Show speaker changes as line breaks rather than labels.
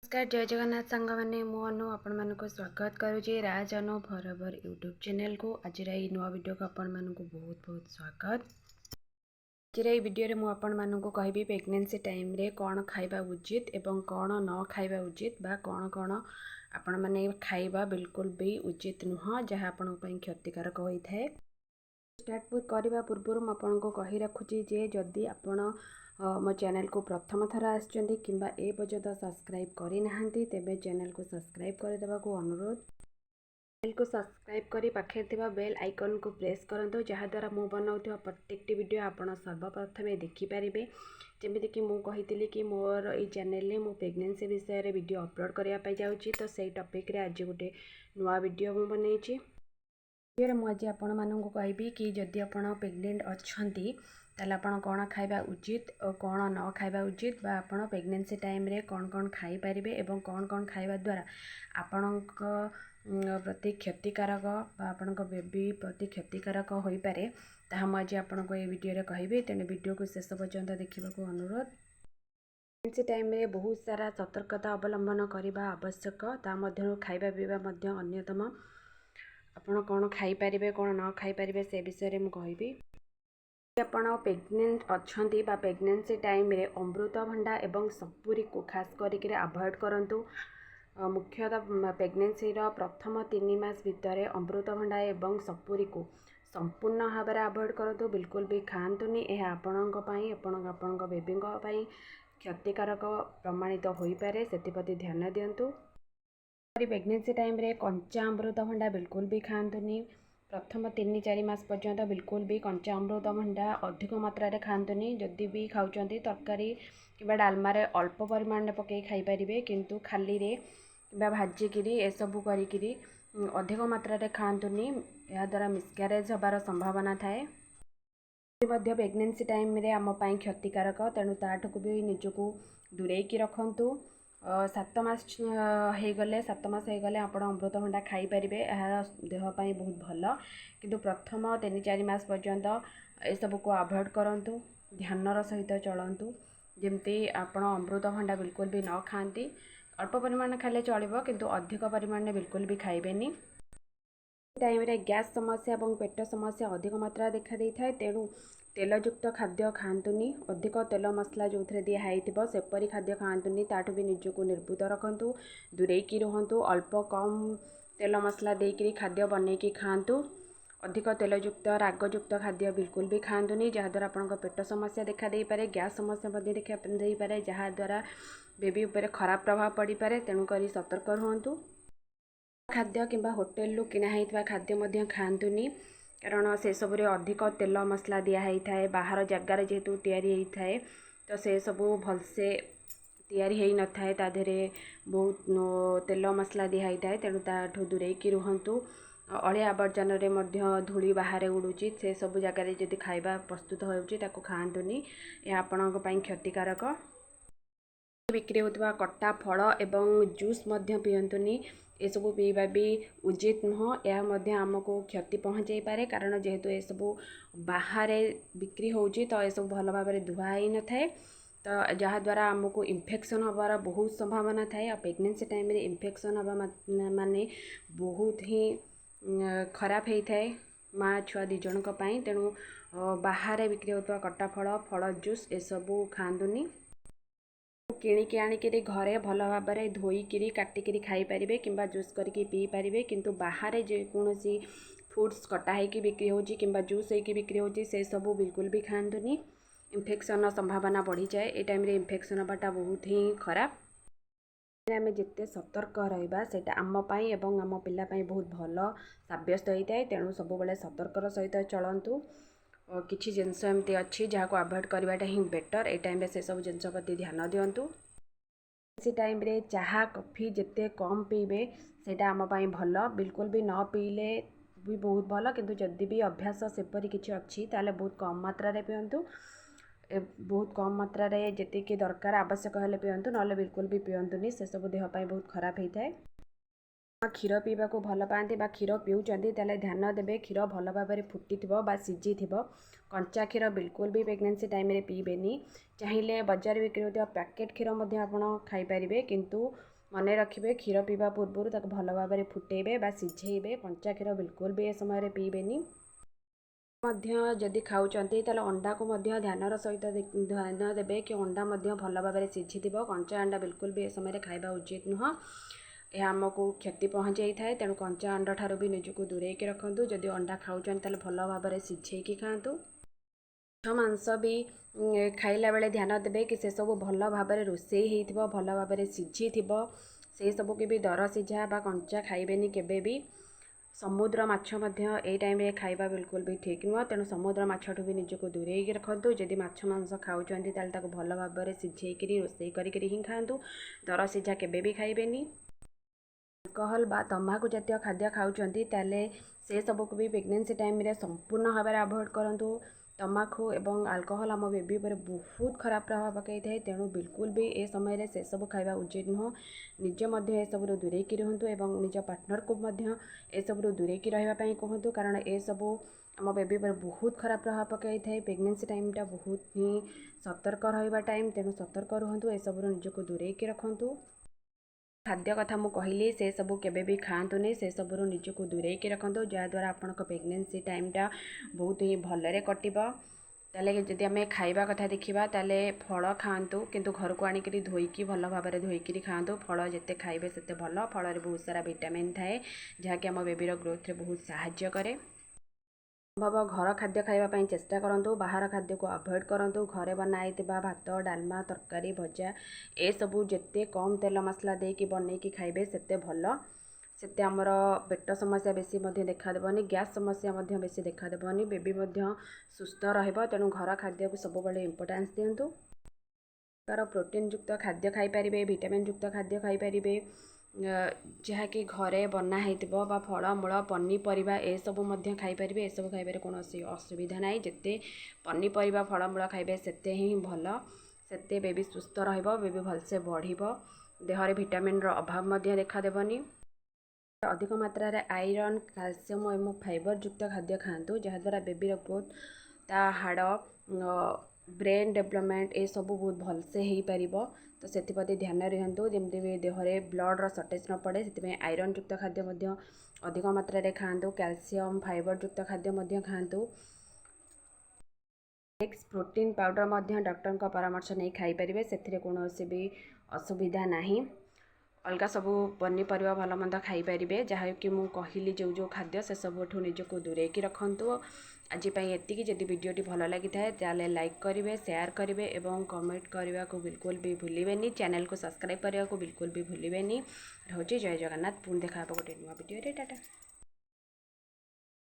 नमस्कार जय जगन्नाथ सांग मैंने मु अनु आपण मानक स्वागत करुँचे राज अनु फॉरएवर यूट्यूब चैनल को। आज नुआ वीडियो को आपण मानक बहुत बहुत स्वागत। आज वीडियो मु आपण मानक कहबी प्रेगनेंसी टाइम रे कौन खाइबा उचित एवं कौन न खाइबा उचित बा कौन कौन आपण माने खाइबा बिल्कुल भी उचित नुह जहाँ आपण क्षतिकारक होता है। स्टार्ट करने पूर्व मुझे कही रखुची जे जदि आपण मो चैनल को प्रथम थर आसछंती किंबा ए पर्यंत सब्सक्राइब करि नाहंती तेबे चैनल को सब्सक्राइब कर देबा को अनुरोध। चैनल को सब्सक्राइब करी पाखे थिबा बेल आइकन को प्रेस करंतु जहाँ द्वारा मु बनाउथिबा प्रत्येकटी वीडियो आपण सर्वप्रथमे देखि पारिबे। जेमिति कि मु कहितली कि मोर ई चैनल रे मु प्रेगनेंसी विषय रे वीडियो अपलोड करिया पाई जाउची, तो सेही टॉपिक रे आज गोटे नुआ वीडियो मु बनैची। मुझे आपण मानक कहबी कि जदि आपण प्रेग्नेंट अच्छी ताल आपण कौन खाइबा उचित और कौन न खाइबा उचित बा आपण प्रेगनेंसी टाइम रे कौन कौन खाई पारिबे एवं कौन कौन खाइबा द्वारा आपणक प्रति क्षतिकारक बा आपणक बेबी प्रति क्षतिकारक होई पारे ताहा मुझे आपनको ए वीडियो रे कहबी। तेने वीडियो को शेष पर्यंत देखा अनुरोध। प्रेगनेंसी टाइम रे बहुत सारा सतर्कता अवलंबन करने आवश्यक, ता मध्यरु खाइबा पीबा मध्य अन्यतम। आपण कौन खाई पारिबे कौन न खाई पारिबे से विषय में कहबी। आपण प्रेग्नेंट अच्छी बा प्रेगनेंसी टाइम रे अमृतभंडा एवं सपुरी को खास करके अवॉइड करंतु। मुख्यतः प्रेगनेंसी प्रथम 3 मास भितर अमृतभंडा एवं सपुरी को संपूर्ण भाव में अवॉइड करंतु, बिल्कुल भी खातुनी। यह आपण बेबी क्षतिकारक प्रमाणित हो पारे, से ध्यान दिंतु। प्रेगनेंसी टाइम रे कंचा अमृतभंडा बिल्कुल भी खातुनी। प्रथम 3-4 मास पर्यंत बिल्कुल भी कंचा अमृतभंडा अधिक मात्रा रे खातुनी। जदि भी खाउचंती तरकारी किबा डालमा रे अल्प परिमाण में पकई खाई पारिबे, किंतु खाली रे किबा भाजिकिरी ए सबु करिकिरी अधिक मात्रा रे खातुनी। या द्वारा मिसक्यारेज होबार संभावना थाए। प्रेगनेंसी टाइम रे आम पई क्षतिकारक, तेणु ताठू भी निजको दूरेकी रखंतु। 7 मास हो गले आप अमृतभंडा खाई पारिबे, देहपाई बहुत भल। किंतु प्रथम 3-4 मास पर्यंत ए सब को अवॉइड करंतु, ध्यानर सहित चलंतु। जेमती आपण अमृतभंडा बिल्कुल भी न खाती, अल्प परिमाण खाले चलिबो, किंतु अधिक परिमाण में बिल्कुल भी खाइबेनी। टाइम रे गैस समस्या और पेट समस्या अधिक मात्रा देखा दी थाए, तेणु तेलयुक्त खाद्य खातुनी। अधिक तेल मसला जो दिखाई सेपरी खाद्य खातुनी, ताठू भी निजको निर्भूत रखंतु, दूरेकी रुहंतु। अल्प कम तेल मसला देकी खाद्य बनईकी खातु। अधिक तेलयुक्त रागयुक्त खाद्य बिल्कुल भी खातुनी, जहाँद्वारा आपंक पेट समस्या देखा दे पारे, गैस समस्या देखा दे पारे, जहाँद्वारा बेबी उपर खराब प्रभाव पड़ पारे। तेणुक सतर्क रुहंतु। खाद्य किंबा होटेल लु किना होइतबा खाद्य मध्य खातुनी, कारण से सब अधिक तेल मसला दिखाई थाए। बाहर जगार जेहेतु तैयारी होता है, तो से सब भलसे तैयारी हो न थाए, ता देहरे बहुत तेल मसला दिखाई थाए। तेणु ताठू दूरेकी रुहंतु। अलिया आवर्जन रे धूली बाहर उड़ूची, से सब जगार जदि खाइबा प्रस्तुत होउची ताकू खातुनी, यह आपणक पई क्षतिकारक। बिक्री होता कटा फल एवं जूस पीयंतुनी, ये सब पीवा भी उचित नुह। यह आमको क्षति पहुँचाई पारे, कारण जेहेतु ये सब बाहर बिक्री होची, तो ये सब भल भाव धुआ ही न थाए, तो जहाँद्वारा आमको इन्फेक्शन होबार बहुत संभावना थाए। प्रेगनेंसी टाइम रे इन्फेक्शन होबा माने बहुत ही खराब होता है माँ छुआ दिजणक पई। तेणु बाहर बिक्री होता कटा फल जूस ए सब खातुनी। किणिकी आनिकी घरे भल भाव में धोईकी काटिकी खाई पारिबे किंबा जूस करके पी पारिबे, किंतु बाहर जेकोसी फूड्स कटा होगी बिक्री होची किंबा जूस होगी बिक्री होची, से सब बिल्कुल भी खातुनी। इन्फेक्शन संभावना बढ़ी जाए। ए टाइम रे इन्फेक्शन होबाटा बहुत ही खराब। आम जिते सतर्क रहा सेटा आम पाई एवं आम पिला पाई बहुत भल साब्यस्त होता है। तेणु सब बेले सतर्कर सहित चलतु। किछि जिनस एमती अच्छी जहाँ को अवॉइड करवाटा ही बेटर। ए टाइम से सब जिनस प्रति ध्यान दिंतु। इसी टाइम रे चाहा कॉफी जिते कम पीबे सेटा आम पाई भल, बिल्कुल भी न पीले भी बहुत भल, किंतु जदि भी अभ्यास सेपरी किछि अच्छी ताले बहुत कम मात्रा रे पियंतु। बहुत कम मात्रा रे जेतिकी दरकार आवश्यक हेले पियंतु, नले बिल्कुल भी पियंतुनी, से सब देह पाई बहुत खराब होता है। क्षीर पीवा को भल पाती बा क्षीर पिउचंती ताले ध्यान देबे क्षीर भल भाव में फुटी बा सीझी थिबो। कंचा क्षीर बिल्कुल भी प्रेगनेंसी टाइम रे पीबेनी। चाहिए बजार बिक्री होता पैकेट क्षीर मध्य आपण खाई पारिबे, किंतु मन रखिए क्षीर पीवा पूर्व ताको भल भाव में फुटेबे बा सिझेबे। कंचा क्षीर बिल्कुल भी ए समय पीबेनी। जदि खाऊँगी ताले अंडा को ध्यानर सहित ध्यान देवे कि अंडा भल भाव में सिझी थी। कंचा अंडा बिल्कुल भी ए समय खाଇବା उचित नुह। यह आमको क्षति पहुँचाई थाए। तेणु कंचा अंडा ठारू भी निजको दूरेक रखु। जदि अंडा खाऊँगी ताले भल भाव में सिझेकी खातु। मांस भी खाइला बेले ध्यान देवे कि से सब भल भाव में रोषेई होइथिबो, भल भाव में सिझी थिबो। से सब के भी दर सिझा बा कंचा खाइबेनी केबे भी। समुद्र माछ ए टाइम रे खाइबा बिल्कुल भी ठीक नुह। तेणु समुद्र माछठू भी निजको दूरेक रखु। जदि माछ मांस खाऊँगी ताले ताको भल भाव में सिझेकी रोषेई करिक ही खातु। दर सिझा केबे भी खाइबेनी। अल्कोहल बा तंबाकू जातीय खाद्य खाऊँगी ताले से सब को भी प्रेगनेंसी टाइम रे संपूर्ण भाव में अवॉइड करंतु। तंबाकू एवं अल्कोहल आम बेबी पर बहुत खराब प्रभाव पकई थाए। तेणु बिल्कुल भी ए समय से सब खाइबा उचित नुह। निजे मध्य ए सब दूरेक रुहतु एवं निज पार्टनर को मध्य ए सब दूरेक रहिबा पई कहतु। कारण ए सब आम बेबी पर बहुत खराब प्रभाव पकई थाए। प्रेगनेंसी टाइमटा बहुत ही सतर्क रहिबा टाइम। तेणु सतर्क रुहतु, ए सब निजको दूरेक रखतु। खाद्य कथा मु कहली से सब केबे भी खातुनी। से सब निजको दूरेक रखु जहाँद्वारा आपण प्रेगनेंसी टाइमटा बहुत ही भलरे कटिबो। ताले जदि आम खाइबा कथा देखिबा ताले फल खातु, किंतु घर को आनिक धोईकी भल भाव में धोईकी खातु। फल जिते खाइबे सेते भल। फल रे बहुत सारा विटामिन थाए जहाँकि आम बेबीर ग्रोथ रे बहुत साहाय्य करे। संभव घर खाद्य खाइबा चेष्टा करंतु। बाहर खाद्य को अवॉइड करंतु। घरे बनाई भात डालमा तरकारी भजा ए सबू जिते कम तेल मसला देकी बनईकी खाइबे सेते भल। सेते आमर पेट समस्या बेसी देखा देबनी। गैस समस्या बेसी देखा देबनी। बेबी सुस्थ रहिबो। तेणु घर खाद्य को सब बेले इंपोर्टेंस दियंतु। प्रोटीन युक्त खाद्य खाई परिबे, विटामिन युक्त खाद्य खाई परिबे जहाँकि घरे बना होइतिबो बा फल मूल पनीपरिबा ए सब मध्य खाई परिबे। ए सब खाइबारे कोनोसी असुविधा नाही। जिते पनीपरिबा फल मूल खाइबे सेते ही भल। सेते बेबी सुस्थ रहिबो, बेबी भलसे बढ़िबो। देहरे विटामिन रो अभाव मध्य देखा देबनी। अधिक मात्रा रे आयरन, कैल्शियम एवं फाइबर युक्त खाद्य खातु जहाँद्वारा बेबीर ग्रोथ ता हाड़ ब्रेन डेवलपमेंट ए सब बहुत भलसे हो पारिबो। तो से ध्यान रुहतु जमती भी देहरे ब्लड रो सर्टेज न पड़े। से आयरन युक्त खाद्य अधिक मात्रा रे खातु। कैल्शियम फाइबर युक्त खाद्य खातु। एक्स प्रोटीन पाउडर डॉक्टर का परामर्श नहीं खाई परिबे। सेथिरे कोनोसी भी असुविधा नाही। अलगा सबू पनीपरिया भल मंद खाई परिबे। जहाँकि मु कहली जो जो खाद्य से सबुठू निजको दूरेक रखु। आज एतिकी। जदि वीडियोटी भल लगी थाए ताले लाइक करेंगे, शेयर करेंगे एवं कमेंट करने को बिल्कुल भी भूलिबेनी। चैनल को सब्सक्राइब करने को बिल्कुल भी भूलिबेनी। रहुछि जय जगन्नाथ। पुणी देखा गोटे नुआ वीडियो रे। टाटा।